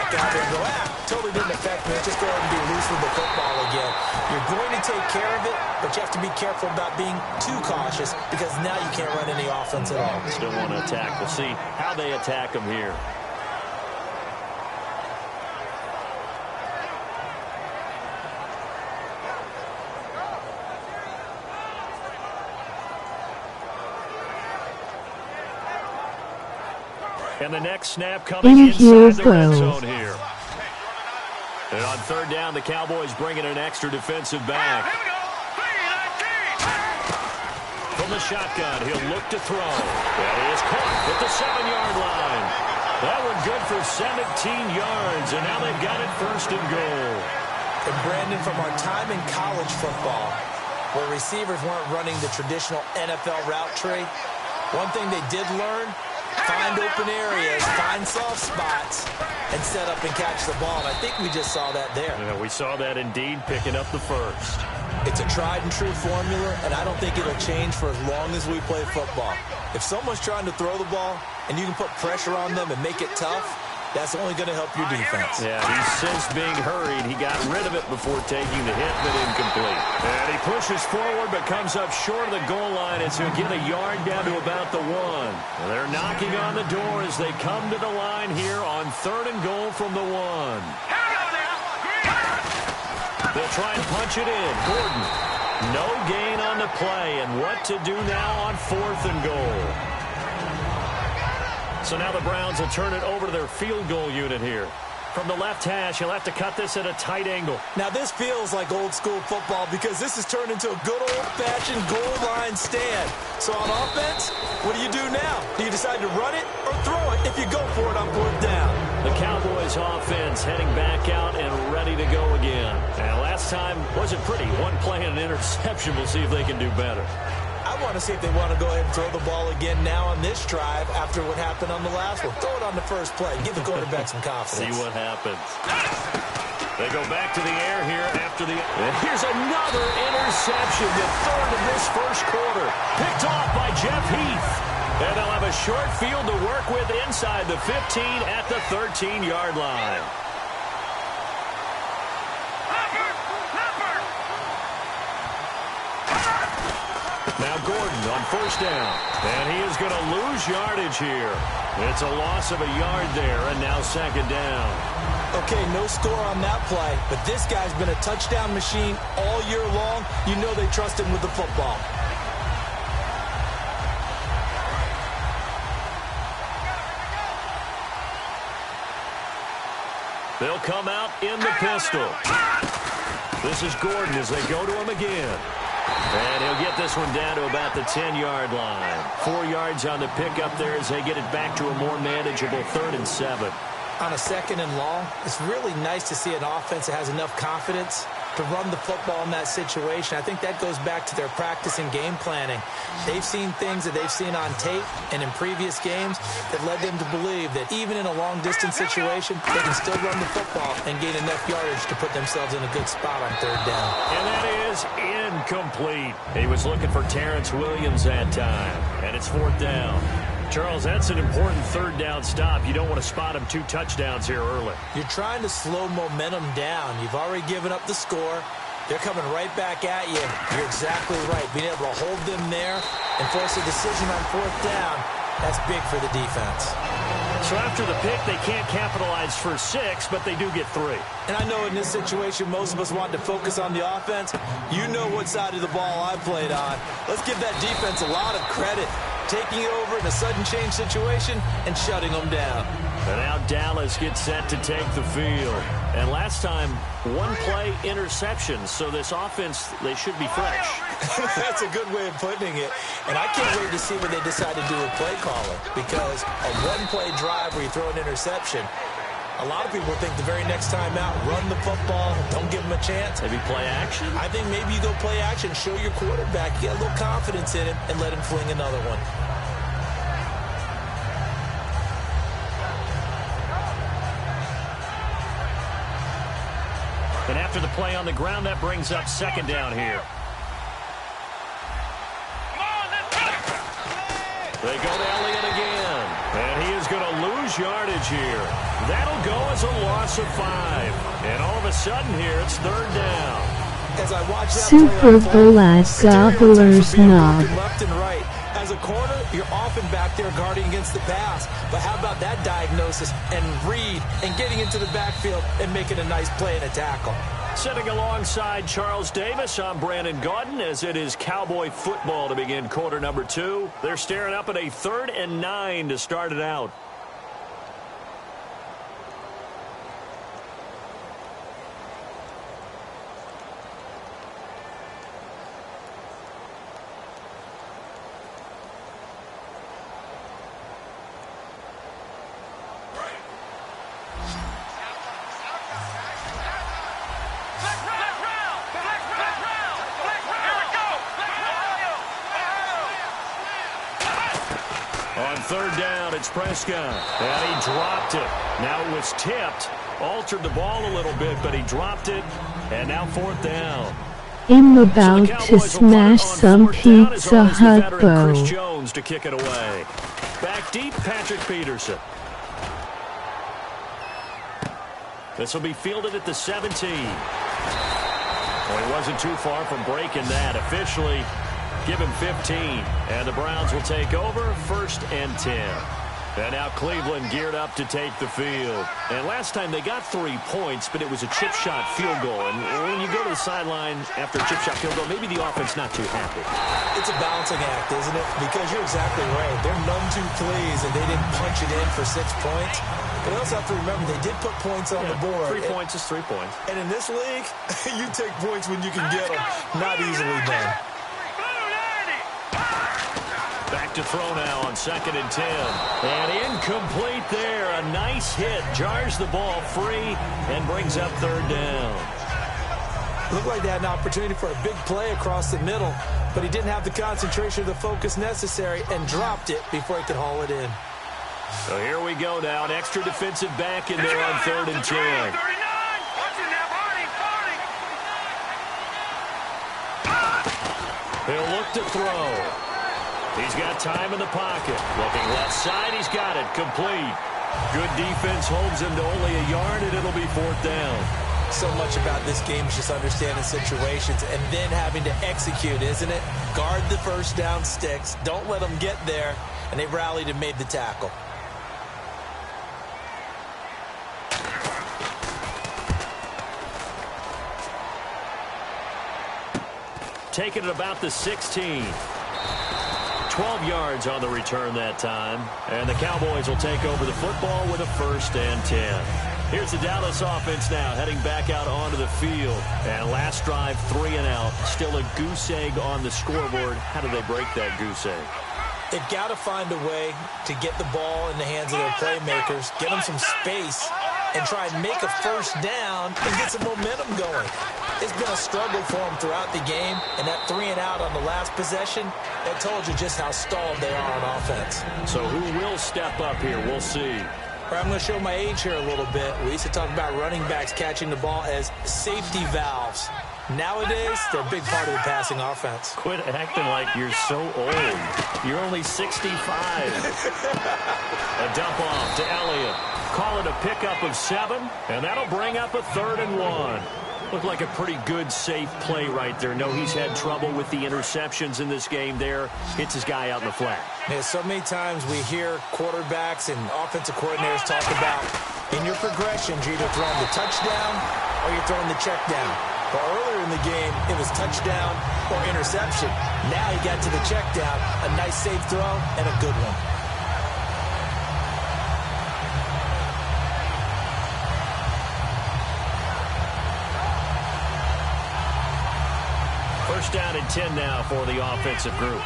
back out there and go, totally didn't affect me. Let's just go ahead and be loose with the football again. You're going to take care of it, but you have to be careful about being too cautious because now you can't run any offense at all. Still want to attack. We'll see how they attack them here. And the next snap coming inside the red zone here. And on third down, the Cowboys bring in an extra defensive back. From the shotgun, he'll look to throw. And he is caught at the 7-yard line. That one good for 17 yards, and now they've got it first and goal. And Brandon, from our time in college football, where receivers weren't running the traditional NFL route tree, one thing they did learn, find open areas, find soft spots, and set up and catch the ball. And I think we just saw that there. Yeah, we saw that indeed, picking up the first. It's a tried-and-true formula, and I don't think it'll change for as long as we play football. If someone's trying to throw the ball, and you can put pressure on them and make it tough, that's only going to help your defense. Yeah, he sensed being hurried. He got rid of it before taking the hit, but incomplete. And he pushes forward, but comes up short of the goal line, and so he'll get a yard down to about the 1. Well, they're knocking on the door as they come to the line here on third and goal from the 1. They'll try and punch it in. Gordon, no gain on the play, and what to do now on fourth and goal. So now the Browns will turn it over to their field goal unit here. From the left hash, he'll have to cut this at a tight angle. Now this feels like old school football because this has turned into a good old-fashioned goal line stand. So on offense, what do you do now? Do you decide to run it or throw it if you go for it on fourth down? The Cowboys offense heading back out and ready to go again. And last time wasn't pretty. One play and an interception. We'll see if they can do better. I want to see if they want to go ahead and throw the ball again now on this drive after what happened on the last one. Throw it on the first play. Give the quarterback some confidence. See what happens. They go back to the air here after the... And here's another interception, the third of this first quarter. Picked off by Jeff Heath. And they'll have a short field to work with inside the 15 at the 13-yard line. Now Gordon on first down. And he is going to lose yardage here. It's a loss of a yard there, and now second down. Okay, no score on that play, but this guy's been a touchdown machine all year long. You know they trust him with the football. They'll come out in the pistol. This is Gordon as they go to him again. And he'll get this one down to about the 10-yard line. 4 yards on the pickup there as they get it back to a more manageable 3rd and 7. On a second and long, it's really nice to see an offense that has enough confidence to run the football in that situation. I think that goes back to their practice and game planning. They've seen things that they've seen on tape and in previous games that led them to believe that even in a long-distance situation, they can still run the football and gain enough yardage to put themselves in a good spot on third down. And that is incomplete. He was looking for Terrence Williams that time, and it's fourth down. Charles, that's an important third down stop. You don't want to spot him 2 touchdowns here early. You're trying to slow momentum down. You've already given up the score. They're coming right back at you. You're exactly right. Being able to hold them there and force a decision on fourth down, that's big for the defense. So after the pick, they can't capitalize for 6, but they do get 3. And I know in this situation, most of us want to focus on the offense. You know what side of the ball I played on. Let's give that defense a lot of credit. Taking it over in a sudden change situation and shutting them down. And now Dallas gets set to take the field. And last time, 1 play interception. So this offense, they should be fresh. That's a good way of putting it. And I can't wait to see what they decide to do with play calling. Because a 1-play drive where you throw an interception, a lot of people think the very next time out, run the football, don't give them a chance. Maybe play action? I think maybe you go play action, show your quarterback, you get a little confidence in him, and let him fling another one. And after the play on the ground, that brings up second down here. They go to Elliott again. And he is going to lose yardage here. That'll go as a loss of 5. And all of a sudden here, it's third down. As I watch that Super Bowl as Gobbler's Knob. Left and right. As a corner, you're often back there guarding against the pass. But how about that diagnosis and read and getting into the backfield and making a nice play and a tackle? Sitting alongside Charles Davis, I'm Brandon Gaudin as it is Cowboy football to begin quarter number 2. They're staring up at a 3rd and 9 to start it out. On third down, it's Prescott. And he dropped it. Now it was tipped. Altered the ball a little bit, but he dropped it. And now 4th down. I'm about to smash some Pizza Hut bow. Chris Jones to kick it away. Back deep, Patrick Peterson. This will be fielded at the 17. Well, he wasn't too far from breaking that. Officially, give him 15. And the Browns will take over 1st and 10. And now Cleveland geared up to take the field. And last time they got 3 points, but it was a chip shot field goal. And when you go to the sideline after a chip shot field goal, maybe the offense not too happy. It's a balancing act, isn't it? Because you're exactly right. They're none too pleased, and they didn't punch it in for 6 points. But you also have to remember they did put points on the board. 3 points is 3 points. And in this league, you take points when you can get them. Not easily done. Back to throw now on 2nd and 10. And incomplete there. A nice hit. Jars the ball free and brings up 3rd down. Looked like they had an opportunity for a big play across the middle, but he didn't have the concentration or the focus necessary and dropped it before he could haul it in. So here we go now. An extra defensive back in there on 3rd and 10. He'll look to throw. He's got time in the pocket. Looking left side, he's got it. Complete. Good defense holds him to only a yard, and it'll be 4th down. So much about this game is just understanding situations and then having to execute, isn't it? Guard the first down sticks. Don't let them get there. And they rallied and made the tackle. Taking it about the 16. 12 yards on the return that time. And the Cowboys will take over the football with a 1st and 10. Here's the Dallas offense now heading back out onto the field. And last drive, 3 and out. Still a goose egg on the scoreboard. How do they break that goose egg? They've got to find a way to get the ball in the hands of their playmakers, get them some space, and try and make a 1st down and get some momentum going. It's been a struggle for them throughout the game, and that 3 and out on the last possession, that told you just how stalled they are on offense. So who will step up here? We'll see. I'm going to show my age here a little bit. We used to talk about running backs catching the ball as safety valves. Nowadays, they're a big part of the passing offense. Quit acting like you're so old. You're only 65. A dump off to Elliott. Call it a pickup of 7, and that'll bring up a 3rd and 1. Looked like a pretty good, safe play right there. No, he's had trouble with the interceptions in this game there. Hits his guy out in the flat. Yeah, so many times we hear quarterbacks and offensive coordinators talk about in your progressions, you're either throwing the touchdown or you're throwing the check down. But earlier in the game, it was touchdown or interception. Now he got to the check down, a nice safe throw, and a good one. First down and 10 now for the offensive group.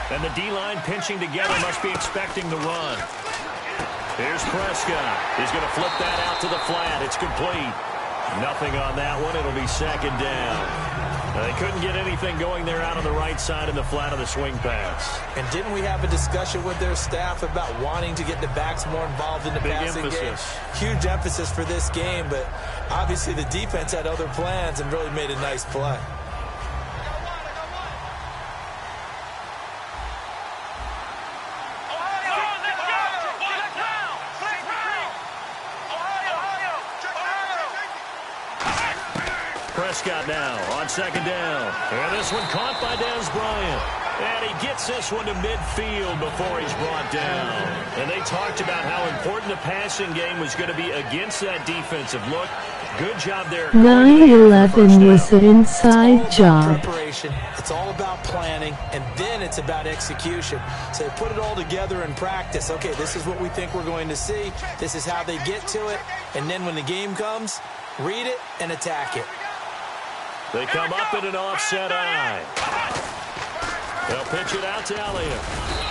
And the D-line pinching together, must be expecting the run. Here's Prescott. He's going to flip that out to the flat. It's complete. Nothing on that one. It'll be 2nd down. They couldn't get anything going there out on the right side in the flat of the swing pass. And didn't we have a discussion with their staff about wanting to get the backs more involved in the passing game? Huge emphasis for this game, but obviously the defense had other plans and really made a nice play. Prescott now on second down. And this one caught by Dez Bryant. And he gets this one to midfield before he's brought down. And they talked about how important the passing game was going to be against that defensive look. Good job there. 9-11 was an inside job. Preparation. It's all about planning, and then it's about execution. So they put it all together in practice. Okay, this is what we think we're going to see. This is how they get to it. And then when the game comes, read it and attack it. They come up in an offset eye. They'll pitch it out to Elliott.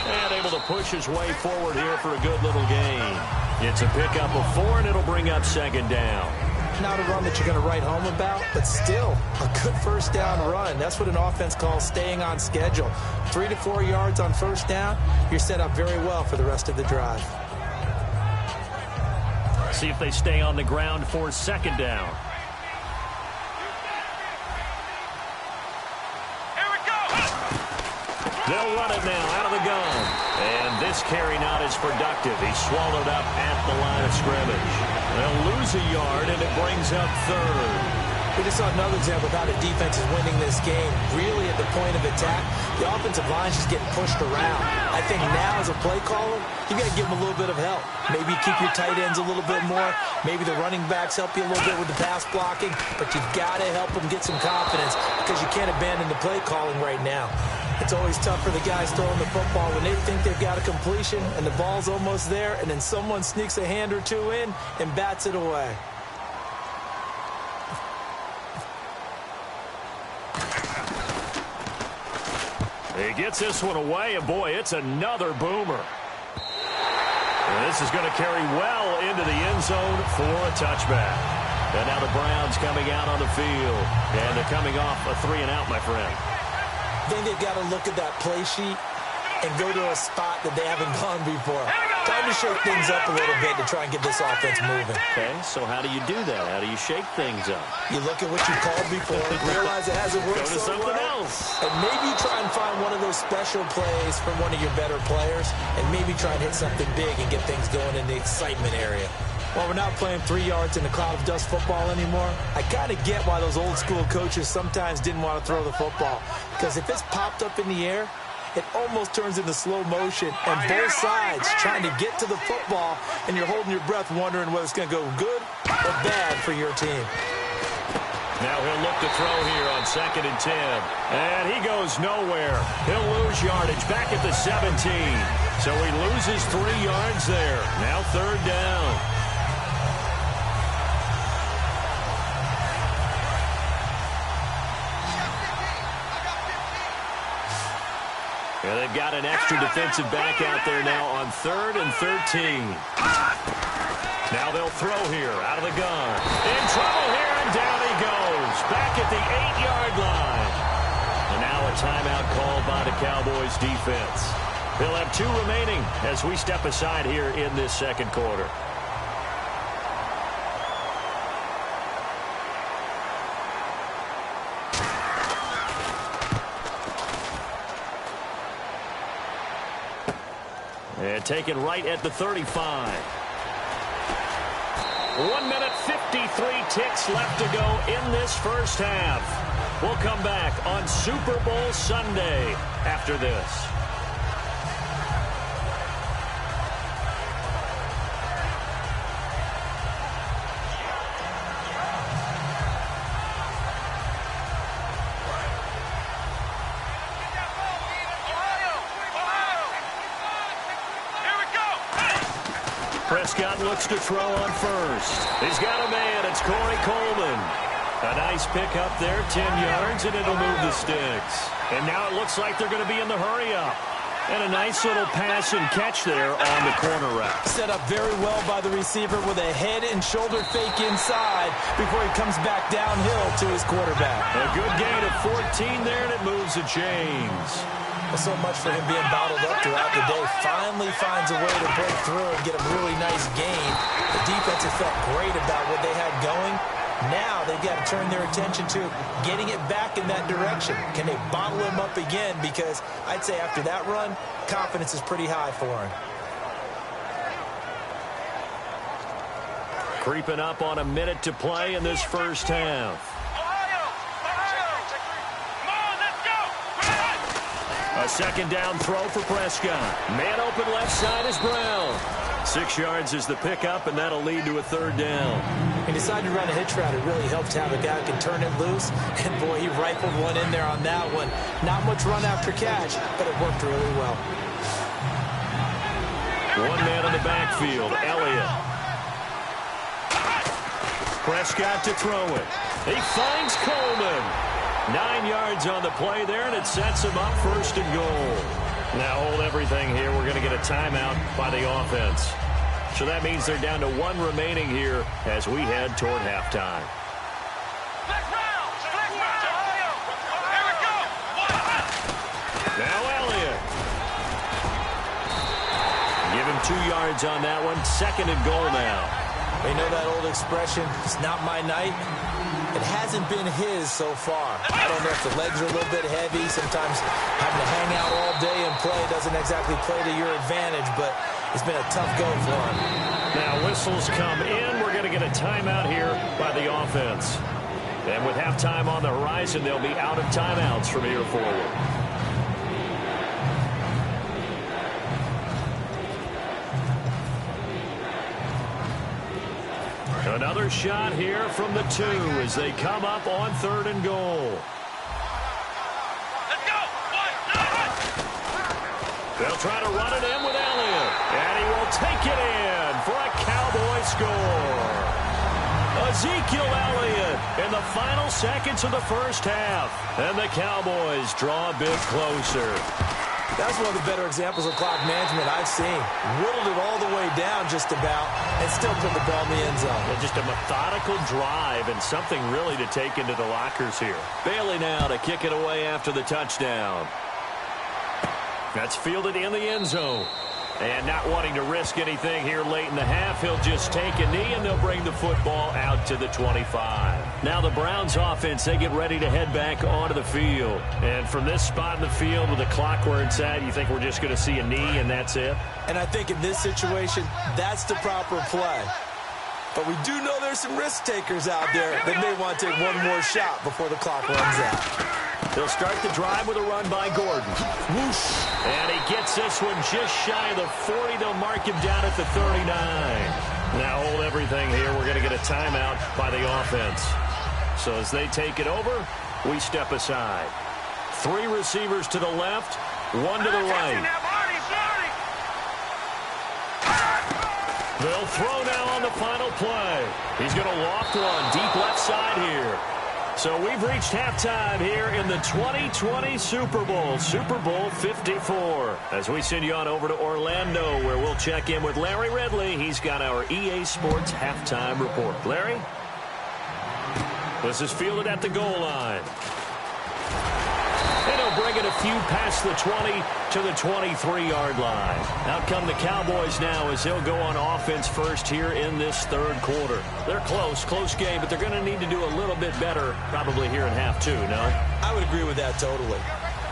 And able to push his way forward here for a good little gain. It's a pickup of 4, and it'll bring up second down. Not a run that you're going to write home about, but still a good first down run. That's what an offense calls staying on schedule. 3 to 4 yards on first down, you're set up very well for the rest of the drive. See if they stay on the ground for second down. They'll run it now out of the gun. And this carry not as productive. He's swallowed up at the line of scrimmage. They'll lose a yard, and it brings up third. We just saw another example of how the defense is winning this game. Really at the point of attack, the offensive line's just getting pushed around. I think now as a play caller, you got to give them a little bit of help. Maybe keep your tight ends a little bit more. Maybe the running backs help you a little bit with the pass blocking. But you've got to help them get some confidence because you can't abandon the play calling right now. It's always tough for the guys throwing the football when they think they've got a completion and the ball's almost there, and then someone sneaks a hand or two in and bats it away. He gets this one away, and boy, it's another boomer. And this is going to carry well into the end zone for a touchback. And now the Browns coming out on the field. And they're coming off a 3-and-out, my friend. I think they've got to look at that play sheet and go to a spot that they haven't gone before. Time to shake things up a little bit to try and get this offense moving. Okay, so how do you do that? How do you shake things up? You look at what you called before, realize it hasn't worked so so something well, else. and maybe try and find one of those special plays from one of your better players, and maybe try and hit something big and get things going in the excitement area. While we're not playing 3 yards in a cloud of dust football anymore, I kind of get why those old school coaches sometimes didn't want to throw the football. Because if it's popped up in the air, it almost turns into slow motion, and both sides trying to get to the football, and you're holding your breath wondering whether it's going to go good or bad for your team. Now he'll look to throw here on 2nd and 10. And he goes nowhere. He'll lose yardage back at the 17. So he loses 3 yards there. Now 3rd down. And they've got an extra defensive back out there now on 3rd and 13. Now they'll throw here out of the gun. In trouble here, and down he goes. Back at the 8-yard line. And now a timeout called by the Cowboys defense. They'll have 2 remaining as we step aside here in this second quarter. And taken right at the 35. 1 minute 53 ticks left to go in this first half. We'll come back on Super Bowl Sunday after this. Prescott looks to throw on first. He's got a man. It's Corey Coleman. A nice pick up there, 10 yards, and it'll move the sticks. And now it looks like they're going to be in the hurry-up. And a nice little pass and catch there on the corner route. Set up very well by the receiver with a head and shoulder fake inside before he comes back downhill to his quarterback. A good gain of 14 there, and it moves the chains. Well, so much for him being bottled up throughout the day. Finally finds a way to break through and get a really nice gain. The defense has felt great about what they had going. Now they've got to turn their attention to getting it back in that direction. Can they bottle him up again? Because I'd say after that run, confidence is pretty high for him. Creeping up on a minute to play in this first half. A second down throw for Prescott. Man open left side is Brown. 6 yards is the pickup, and that'll lead to a third down. He decided to run a hitch route. It really helps to have a guy who can turn it loose. And, boy, he rifled one in there on that one. Not much run after catch, but it worked really well. One man in the backfield, Elliott. Prescott to throw it. He finds Coleman. 9 yards on the play there, and it sets him up first and goal. Now hold everything here. We're going to get a timeout by the offense. So that means they're down to 1 remaining here as we head toward halftime. Now Elliott. Give him 2 yards on that one. Second and goal now. They know that old expression, it's not my night. It hasn't been his so far. I don't know if the legs are a little bit heavy. Sometimes having to hang out all day and play doesn't exactly play to your advantage, but it's been a tough go for him. Now whistles come in. We're going to get a timeout here by the offense. And with halftime on the horizon, they'll be out of timeouts from here forward. Another shot here from the 2 as they come up on 3rd and goal. Let's go! They'll try to run it in with Elliott. And he will take it in for a Cowboy score. Ezekiel Elliott in the final seconds of the first half. And the Cowboys draw a bit closer. That's one of the better examples of clock management I've seen. Whittled it all the way down just about and still put the ball in the end zone. Yeah, just a methodical drive and something really to take into the lockers here. Bailey now to kick it away after the touchdown. That's fielded in the end zone. And not wanting to risk anything here late in the half, he'll just take a knee and they'll bring the football out to the 25. Now the Browns offense, they get ready to head back onto the field. And from this spot in the field with the clock where it's at, you think we're just going to see a knee and that's it? And I think in this situation, that's the proper play. But we do know there's some risk takers out there that may want to take one more shot before the clock runs out. They'll start the drive with a run by Gordon. Whoosh. And he gets this one just shy of the 40. They'll mark him down at the 39. Now hold everything here. We're going to get a timeout by the offense. So as they take it over, we step aside. 3 receivers to the left, 1 to the right. They'll throw now on the final play. He's going to loft one deep left side here. So we've reached halftime here in the 2020 Super Bowl, Super Bowl 54. As we send you on over to Orlando, where we'll check in with Larry Ridley. He's got our EA Sports halftime report. Larry? This is fielded at the goal line. And he'll bring it a few past the 20 to the 23-yard line. Out come the Cowboys now as he'll go on offense first here in this third quarter. They're close game, but they're going to need to do a little bit better probably here in half 2, no? I would agree with that totally.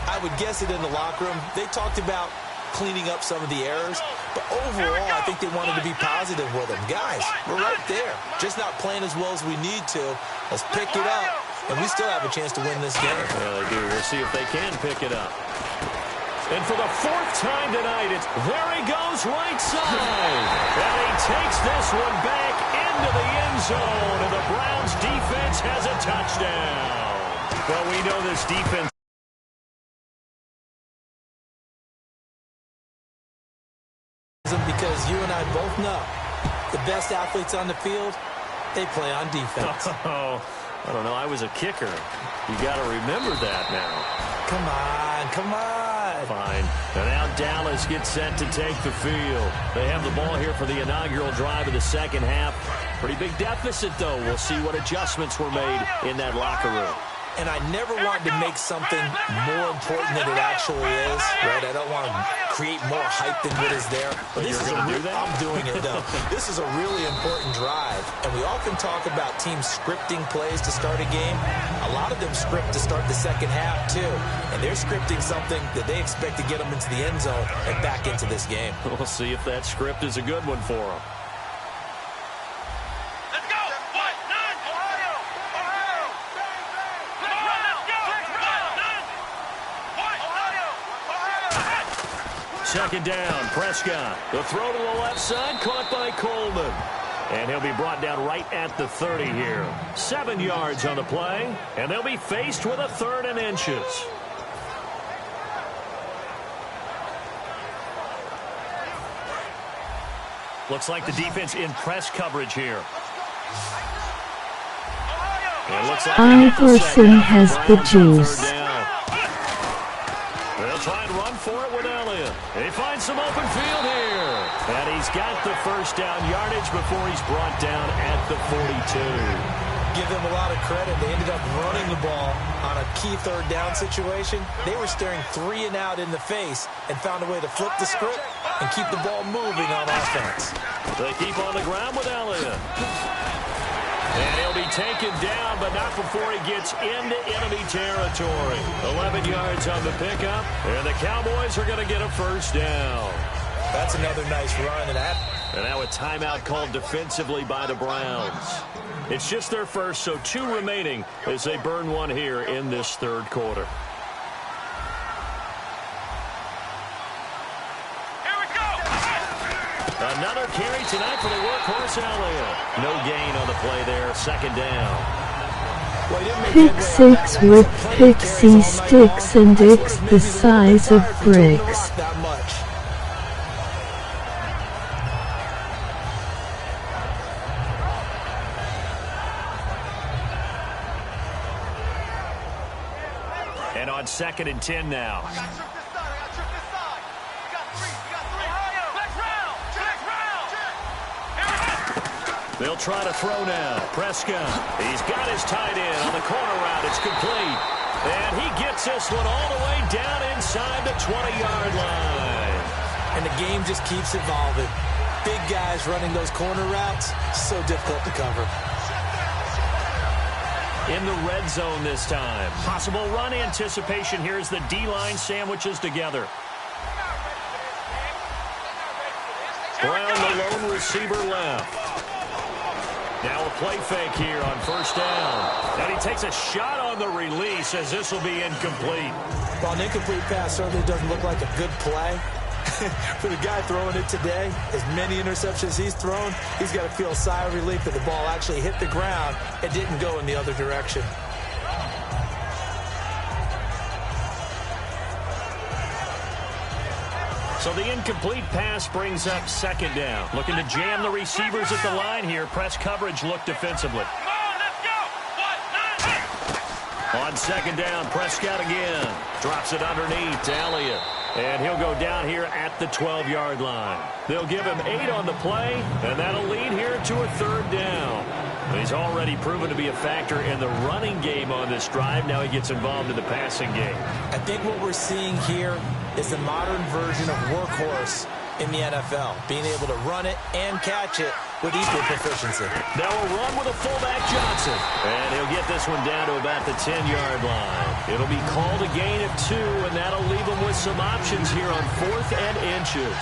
I would guess it in the locker room. They talked about cleaning up some of the errors, but overall, I think they wanted to be positive with them. Guys, we're right there. Just not playing as well as we need to. Let's pick it up. And we still have a chance to win this game. Yeah, they do. We'll see if they can pick it up. And for the 4th time tonight, it's there he goes right side. And he takes this one back into the end zone. And the Browns defense has a touchdown. Well, we know this defense. Because you and I both know the best athletes on the field, they play on defense. Oh, I don't know. I was a kicker. You got to remember that now. Come on. Fine. And now Dallas gets set to take the field. They have the ball here for the inaugural drive of the second half. Pretty big deficit, though. We'll see what adjustments were made in that locker room. And I never want to make something more important than it actually is, right? I don't want to create more hype than what is there. But this is I'm doing it, though. This is a really important drive. And we often talk about teams scripting plays to start a game. A lot of them script to start the second half, too. And they're scripting something that they expect to get them into the end zone and back into this game. We'll see if that script is a good one for them. second down. Prescott. The throw to the left side, caught by Coleman. And he'll be brought down right at the 30 here. 7 yards on the play, and they'll be faced with a 3rd and inches. Looks like the defense in press coverage here. Like Iverson has the juice. They'll try and run for it with Elliott. He finds some open field here. And he's got the first down yardage before he's brought down at the 42. Give them a lot of credit. They ended up running the ball on a key 3rd down situation. They were staring 3 and out in the face and found a way to flip the script and keep the ball moving on offense. They keep on the ground with Elliott. And he'll be taken down, but not before he gets into enemy territory. 11 yards on the pickup, and the Cowboys are going to get a first down. That's another nice run. And now a timeout called defensively by the Browns. It's just their first, so 2 remaining as they burn one here in this 3rd quarter. Another carry tonight for the workhorse Elliott. No gain on the play there. 2nd down. Pick 6 with pixie sticks and X the size of bricks. And on 2nd and 10 now. They'll try to throw now. Prescott. He's got his tight end on the corner route. It's complete. And he gets this one all the way down inside the 20-yard line. And the game just keeps evolving. Big guys running those corner routes, so difficult to cover. In the red zone this time. Possible run anticipation here as the D-line sandwiches together. Brown, the lone receiver left. Now a play fake here on 1st down. And he takes a shot on the release as this will be incomplete. Well, an incomplete pass certainly doesn't look like a good play. For the guy throwing it today, as many interceptions he's thrown, he's got to feel a sigh of relief that the ball actually hit the ground and didn't go in the other direction. So the incomplete pass brings up 2nd down. Looking to jam the receivers at the line here. Press coverage look defensively. On 2nd down, Prescott again. Drops it underneath to Elliott. And he'll go down here at the 12-yard line. They'll give him 8 on the play, and that'll lead here to a 3rd down. He's already proven to be a factor in the running game on this drive. Now he gets involved in the passing game. I think what we're seeing here is the modern version of workhorse in the NFL, being able to run it and catch it with equal proficiency. Now a run with a fullback Johnson. And he'll get this one down to about the 10-yard line. It'll be called a gain of 2, and that'll leave him with some options here on 4th and inches.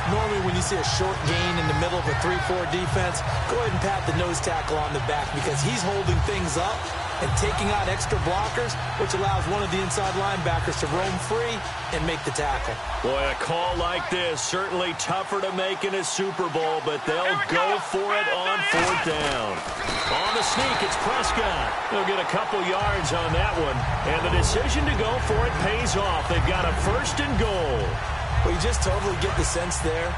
Normally when you see a short gain in the middle of a 3-4 defense, go ahead and pat the nose tackle on the back because he's holding things up and taking out extra blockers, which allows one of the inside linebackers to roam free and make the tackle. Boy, a call like this, certainly tougher to make in a Super Bowl, but they'll go for it on 4th down. On the sneak, it's Prescott. They'll get a couple yards on that one, and the decision to go for it pays off. They've got a 1st and goal. Well, you just totally get the sense there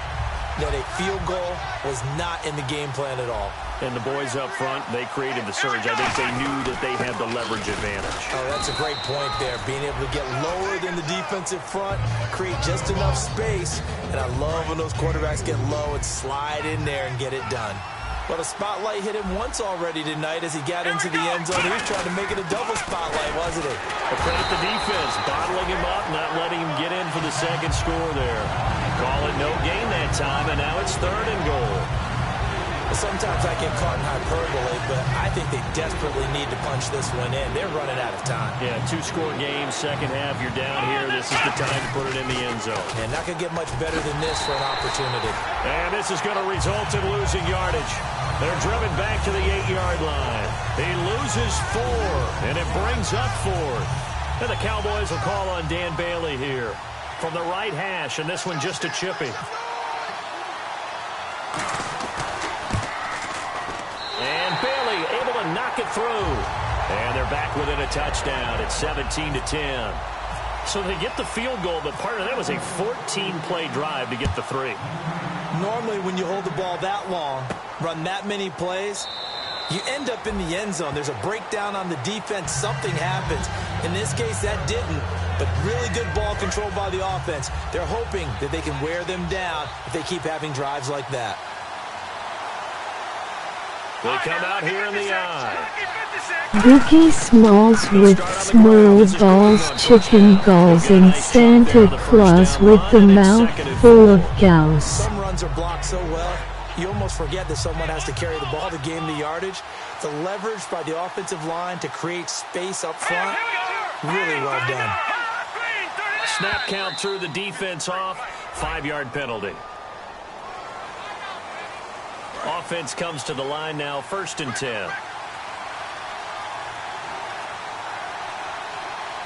that a field goal was not in the game plan at all. And the boys up front, they created the surge. I think they knew that they had the leverage advantage. Oh, that's a great point there. Being able to get lower than the defensive front, create just enough space. And I love when those quarterbacks get low and slide in there and get it done. But a spotlight hit him once already tonight as he got into the end zone. He was trying to make it a double spotlight, wasn't it? Credit the defense, bottling him up, not letting him get in for the 2nd score there. Call it no gain that time, and now it's 3rd and goal. Sometimes I get caught in hyperbole, but I think they desperately need to punch this one in. They're running out of time. Yeah, 2-score game, 2nd half, you're down here. This is the time to put it in the end zone. And not going to get much better than this for an opportunity. And this is going to result in losing yardage. They're driven back to the 8-yard line. He loses 4, and it brings up 4. And the Cowboys will call on Dan Bailey here. from the right hash, and this one just a chippy. And Bailey able to knock it through. And they're back within a touchdown. It's 17-10. So they get the field goal, but part of that was a 14-play drive to get the 3. Normally when you hold the ball that long, run that many plays, you end up in the end zone. There's a breakdown on the defense. Something happens. In this case, that didn't. But really good ball control by the offense. They're hoping that they can wear them down if they keep having drives like that. They come out here in the eye. Biggie Smalls with small balls, chicken balls, and Santa Claus with the mouth full of gauze. Some runs are blocked so well, you almost forget that someone has to carry the ball to gain the yardage. The leverage by the offensive line to create space up front, really well done. Snap count through the defense off. 5-yard penalty. Offense comes to the line now, 1st and 10.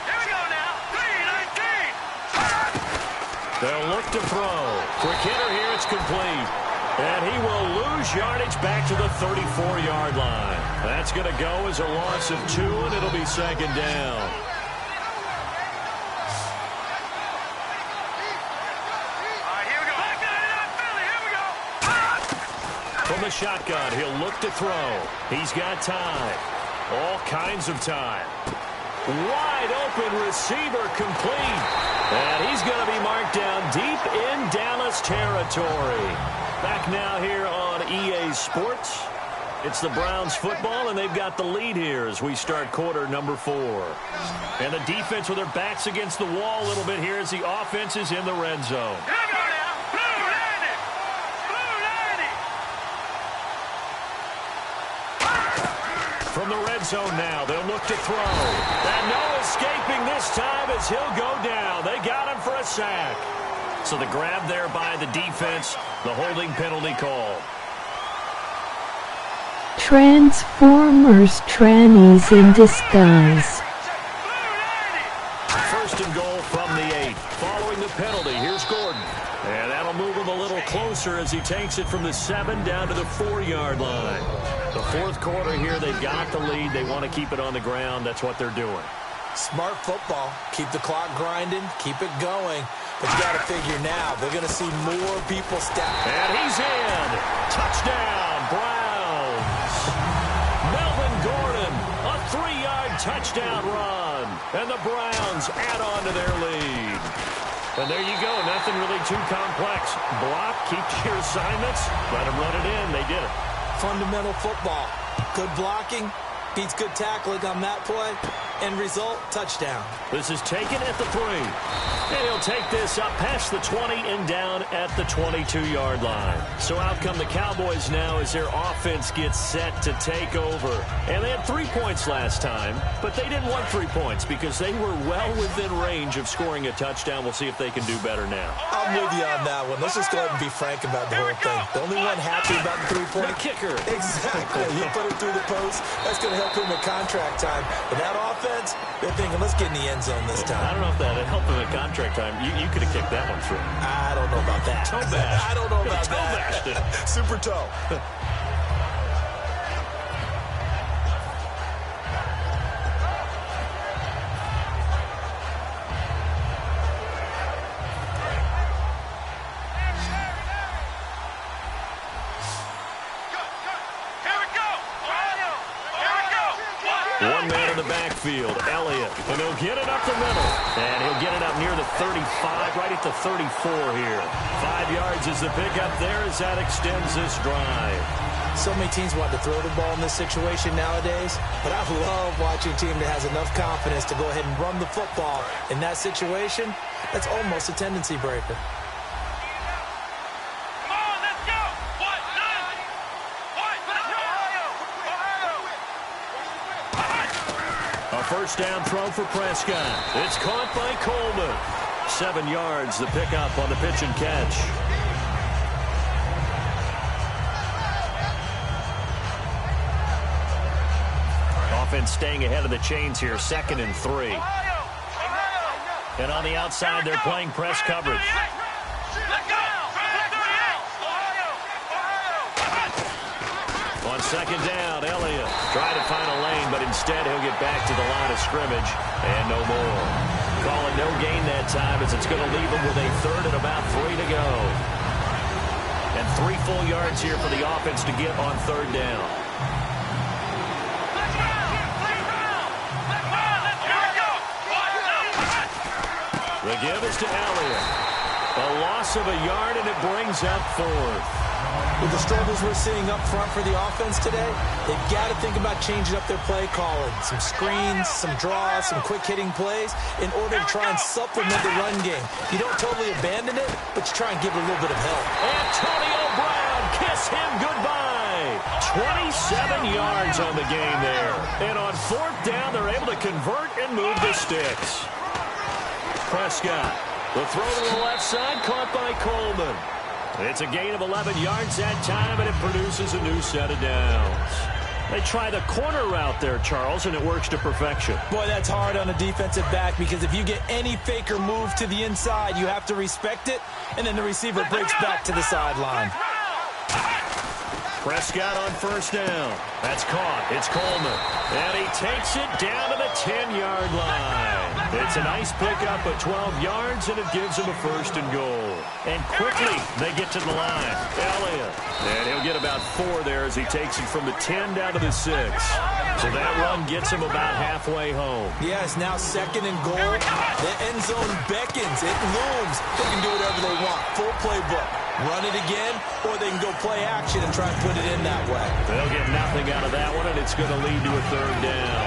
Here we go now. 3-19. They'll look to throw. Quick hitter here, it's complete. And he will lose yardage back to the 34-yard line. That's going to go as a loss of 2, and it'll be 2nd down. From the shotgun, he'll look to throw. He's got time. All kinds of time. Wide open receiver complete. And he's going to be marked down deep in Dallas territory. Back now here on EA Sports. It's the Browns football, and they've got the lead here as we start quarter number 4. And the defense with their backs against the wall a little bit here as the offense is in the red zone. From the red zone now, they'll look to throw. And no escaping this time as he'll go down. They got him for a sack. So the grab there by the defense, the holding penalty call. Transformers trannies in disguise. 1st and goal from the 8. Following the penalty, here's Gordon. And that'll move him a little closer as he takes it from the 7 down to the 4-yard line. The 4th quarter here, they've got the lead. They want to keep it on the ground. That's what they're doing. Smart football. Keep the clock grinding. Keep it going. But you got to figure now, they're going to see more people step. And he's in. Touchdown, Browns. Melvin Gordon, a 3-yard touchdown run. And the Browns add on to their lead. And there you go. Nothing really too complex. Block, keep your assignments. Let them run it in. They did it. Fundamental football. Good blocking beats good tackling on that play. End result, touchdown. This is taken at the 3. And he'll take this up past the 20 and down at the 22-yard line. So out come the Cowboys now as their offense gets set to take over. And they had 3 points last time, but they didn't want 3 points because they were well within range of scoring a touchdown. We'll see if they can do better now. I'm with you on that one. Let's just go ahead and be frank about the whole thing. The only one happy about the 3-point. The kicker. Exactly. He put it through the post. That's going to help him at contract time. But that offense, they're thinking, let's get in the end zone this time. I don't know if that helped him at contract time. You could have kicked that one through. I don't know about that. Toe bash. I don't know about toe that. Bashed it. Super toe. One man in the backfield, Elliott, and he'll get it up the middle. And he'll get it up near the 35, right at the 34 here. 5 yards is the pickup there as that extends this drive. So many teams want to throw the ball in this situation nowadays, but I love watching a team that has enough confidence to go ahead and run the football. In that situation, that's almost a tendency breaker. First down throw for Prescott. It's caught by Coleman. 7 yards, the pickup on the pitch and catch. Offense staying ahead of the chains here, 2nd and 3. And on the outside, they're playing press coverage. On second down, Elliott tried to find a lane, but instead he'll get back to the line of scrimmage and no more. Calling no gain that time as it's going to leave him with a third and about 3 to go. And 3 full yards here for the offense to get on third down. The give is to Elliott. A loss of a yard, and it brings up fourth. With the struggles we're seeing up front for the offense today, they've got to think about changing up their play calling. Some screens, some draws, some quick-hitting plays in order to try and supplement the run game. You don't totally abandon it, but you try and give it a little bit of help. Antonio Brown, kiss him goodbye. 27 yards on the game there. And on fourth down, they're able to convert and move the sticks. Prescott, the throw to the left side, caught by Coleman. It's a gain of 11 yards that time, and it produces a new set of downs. They try the corner route there, Charles, and it works to perfection. Boy, that's hard on a defensive back because if you get any fake or move to the inside, you have to respect it, and then the receiver breaks back to the sideline. Prescott on first down. That's caught. It's Coleman. And he takes it down to the 10-yard line. It's a nice pickup of 12 yards, and it gives him a first and goal. And quickly, they get to the line. Elliott. And he'll get about 4 there as he takes it from the 10 down to the 6. So that run gets him about halfway home. Yeah, it's now second and goal. The end zone beckons. It looms. They can do whatever they want. Full playbook. Run it again, or they can go play action and try and put it in that way. They'll get nothing out of that one, and it's going to lead to a third down.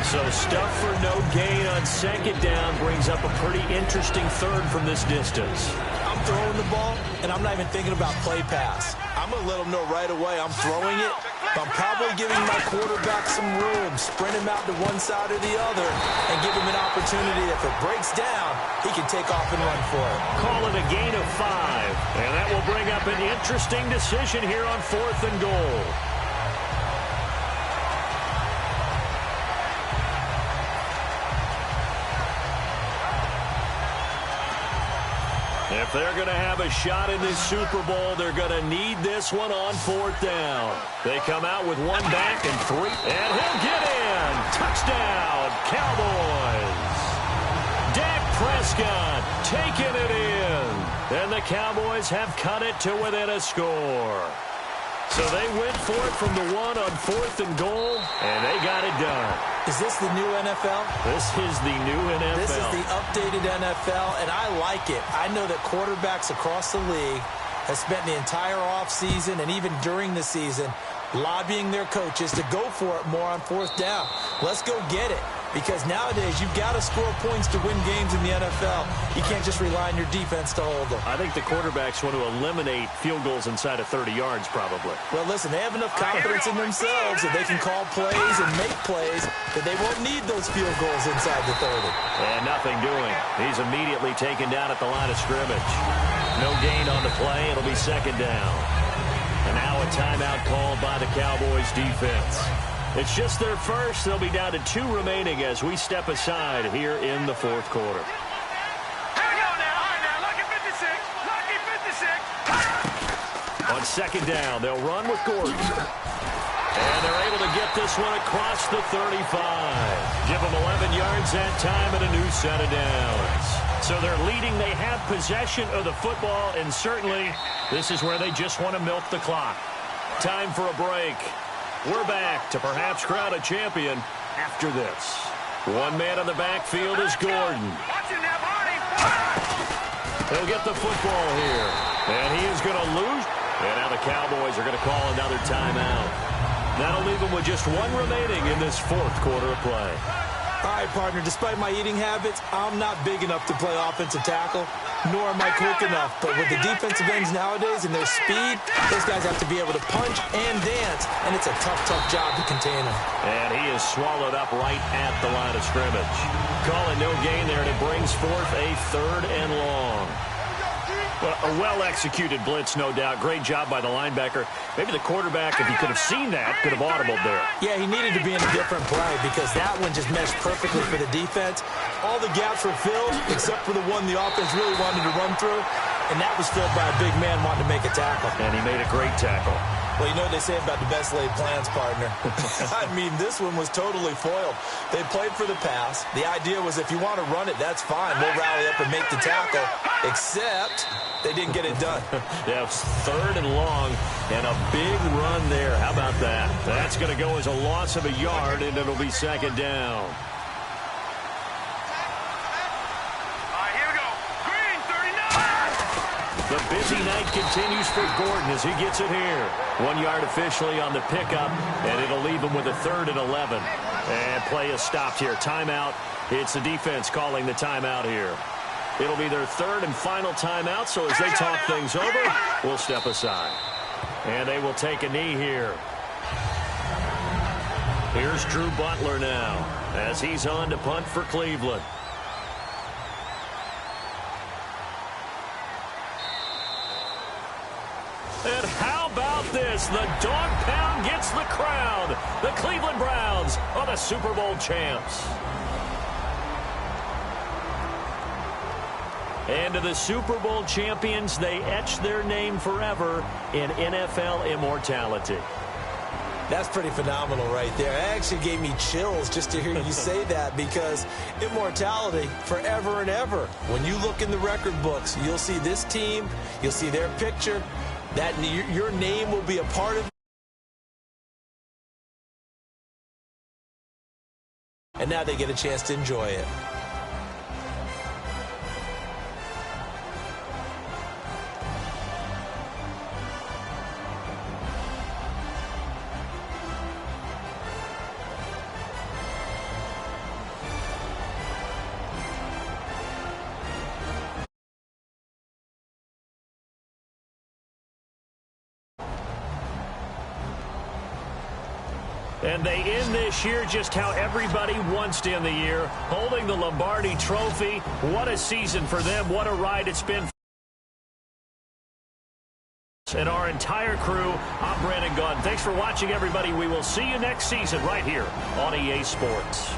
So stuff for no gain on second down brings up a pretty interesting third from this distance. I'm throwing the ball, and I'm not even thinking about play pass. I'm going to let them know right away I'm throwing it. But I'm probably giving my quarterback some room, sprint him out to one side or the other, and give him an opportunity. If it breaks down, he can take off and run for it. Call it a gain of 5, and that will bring up an interesting decision here on fourth and goal. If they're going to have a shot in this Super Bowl, they're going to need this one on fourth down. They come out with 1 back and 3. And he'll get in. Touchdown, Cowboys. Dak Prescott taking it in. And the Cowboys have cut it to within a score. So they went for it from the 1 on fourth and goal, and they got it done. Is this the new NFL? This is the new NFL. This is the updated NFL, and I like it. I know that quarterbacks across the league have spent the entire offseason and even during the season lobbying their coaches to go for it more on fourth down. Let's go get it. Because nowadays, you've got to score points to win games in the NFL. You can't just rely on your defense to hold them. I think the quarterbacks want to eliminate field goals inside of 30 yards, probably. Well, listen, they have enough confidence in themselves that they can call plays and make plays that they won't need those field goals inside the 30. And nothing doing. He's immediately taken down at the line of scrimmage. No gain on the play. It'll be second down. And now a timeout called by the Cowboys defense. It's just their first. They'll be down to 2 remaining as we step aside here in the fourth quarter. Here we go now. All right, now, lucky 56. Lucky 56. On second down, they'll run with Gordon. And they're able to get this one across the 35. Give them 11 yards that time and a new set of downs. So they're leading. They have possession of the football, and certainly this is where they just want to milk the clock. Time for a break. We're back to perhaps crown a champion after this. 1 man in the backfield is Gordon. He'll get the football here. And he is going to lose. And now the Cowboys are going to call another timeout. That'll leave them with just 1 remaining in this fourth quarter of play. All right, partner, despite my eating habits, I'm not big enough to play offensive tackle, nor am I quick enough. But with the defensive ends nowadays and their speed, those guys have to be able to punch and dance, and it's a tough, tough job to contain them. And he is swallowed up right at the line of scrimmage. Calling no gain there, and it brings forth a third and long. Well, a well-executed blitz, no doubt. Great job by the linebacker. Maybe the quarterback, if he could have seen that, could have audibled there. Yeah, he needed to be in a different play because that one just meshed perfectly for the defense. All the gaps were filled except for the one the offense really wanted to run through, and that was filled by a big man wanting to make a tackle. And he made a great tackle. Well, you know what they say about the best laid plans, partner. I mean, this one was totally foiled. They played for the pass. The idea was if you want to run it, that's fine. We'll rally up and make the tackle, except they didn't get it done. Yeah, 3rd and long, and a big run there. How about that? That's going to go as a loss of a yard, and it'll be 2nd down. The busy night continues for Gordon as he gets it here. 1 yard officially on the pickup, and it'll leave him with a 3rd and 11. And play is stopped here. Timeout. It's the defense calling the timeout here. It'll be their 3rd and final timeout, so as they talk things over, we'll step aside. And they will take a knee here. Here's Drew Butler now as he's on to punt for Cleveland. And how about this? The dog pound gets the crown. The Cleveland Browns are the Super Bowl champs. And to the Super Bowl champions, they etch their name forever in NFL immortality. That's pretty phenomenal right there. It actually gave me chills just to hear you say that because immortality forever and ever. When you look in the record books, you'll see this team, you'll see their picture. That your name will be a part of it. And now they get a chance to enjoy it. And they end this year just how everybody wants to end the year, holding the Lombardi Trophy. What a season for them. What a ride it's been. And our entire crew, I'm Brandon Gunn. Thanks for watching, everybody. We will see you next season right here on EA Sports.